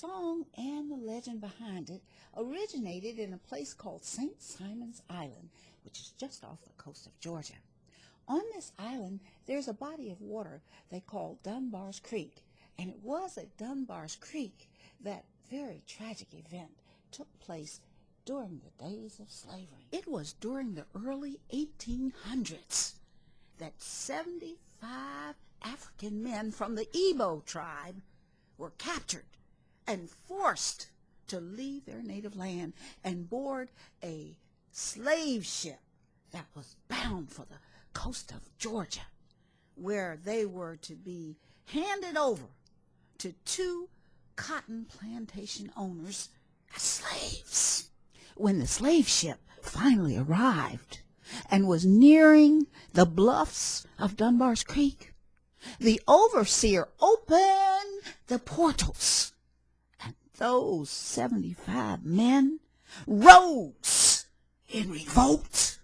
song and the legend behind it originated in a place called St. Simon's Island, which is just off the coast of Georgia. On this island, there's a body of water they call Dunbar Creek, and it was at Dunbar Creek that very tragic event took place during the days of slavery. It was during the early 1800s that 75 African men from the Igbo Tribe were captured and forced to leave their native land and board a slave ship that was bound for the coast of Georgia, where they were to be handed over to two cotton plantation owners as slaves. When the slave ship finally arrived and was nearing the bluffs of Dunbar Creek, the overseer opened the portals, and those 75 men rose in revolt.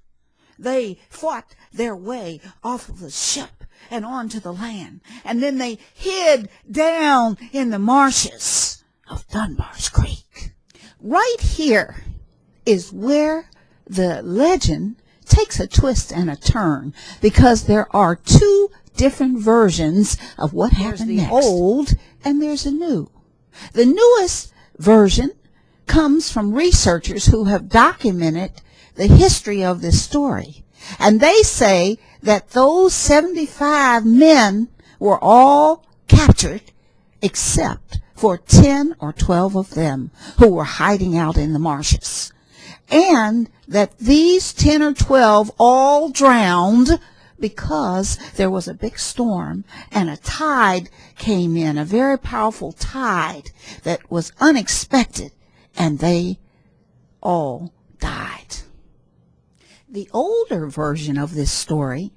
They fought their way off of the ship and onto the land, and then they hid down in the marshes of Dunbar Creek. Right here is where the legend takes a twist and a turn, because there are two different versions of what happened next. There's the old and there's a new. The newest version comes from researchers who have documented the history of this story, and they say that those 75 men were all captured except for 10 or 12 of them who were hiding out in the marshes, and that these 10 or 12 all drowned because there was a big storm and a tide came in, a very powerful tide that was unexpected, and they all died. The older version of this story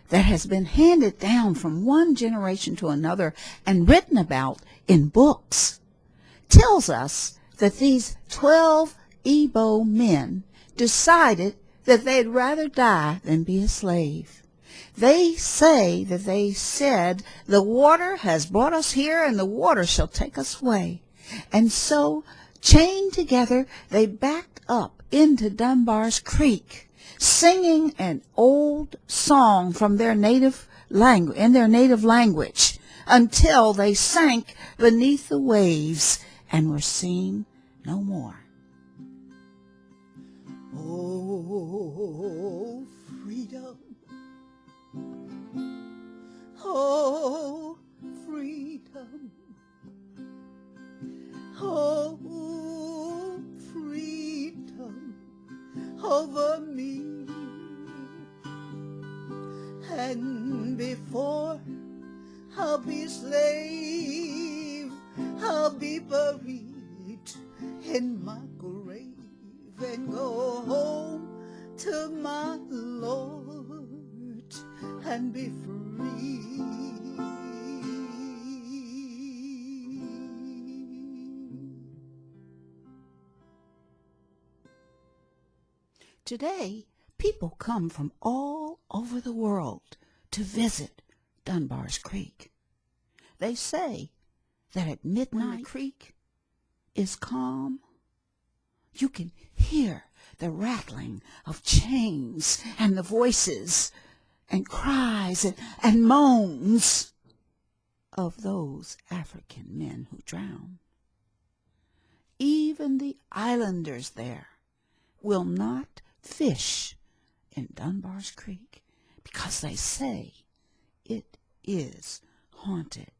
that has been handed down from one generation to another and written about in books tells us that these 12 Igbo men decided that they'd rather die than be a slave. They say that they said, "The water has brought us here, and the water shall take us away." And so, chained together, they backed up into Dunbar's Creek, singing an old song from their native language, in their native language, until they sank beneath the waves and were seen no more. Oh, freedom. Oh, freedom. Oh, freedom over me. And before I'll be slave, I'll be buried in my grave and go home to my Lord and be free. Today, people come from all over the world to visit Dunbar's Creek. They say that at midnight, the creek is calm. You can hear the rattling of chains and the voices and cries and moans of those African men who drown. Even the islanders there will not fish in Dunbar's Creek because they say it is haunted.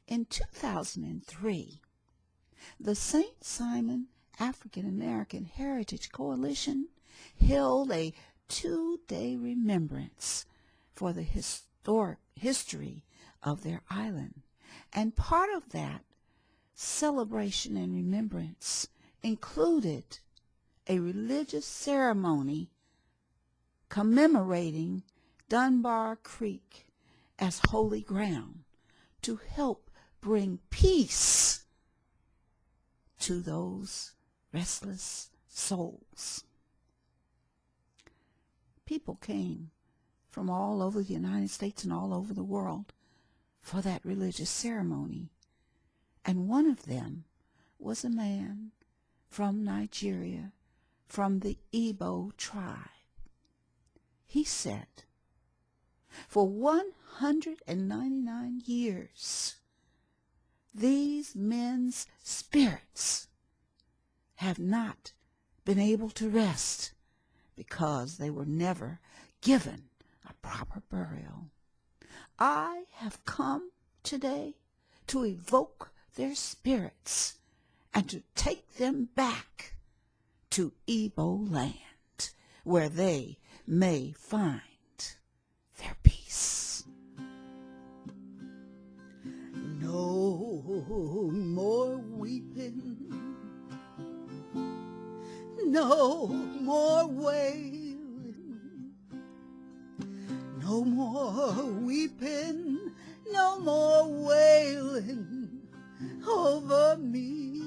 In 2003, the St. Simon African-American Heritage Coalition held a 2-day remembrance for the historic history of their island. And part of that celebration and remembrance included a religious ceremony commemorating Dunbar Creek as holy ground to help bring peace to those restless souls. People came from all over the United States and all over the world for that religious ceremony And one of them was a man from Nigeria, from the Igbo Tribe. He said, for 199 years, these men's spirits have not been able to rest because they were never given a proper burial. I have come today to evoke their spirits and to take them back to Igbo land, where they may find their peace. No more weeping, no more wailing, no more weeping, no more wailing over me.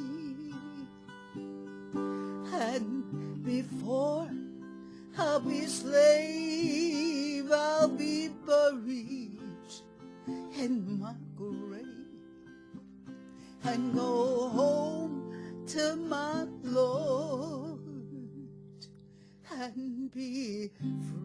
And before I'll be slave, I'll be buried in my grave and go home to my Lord and be free.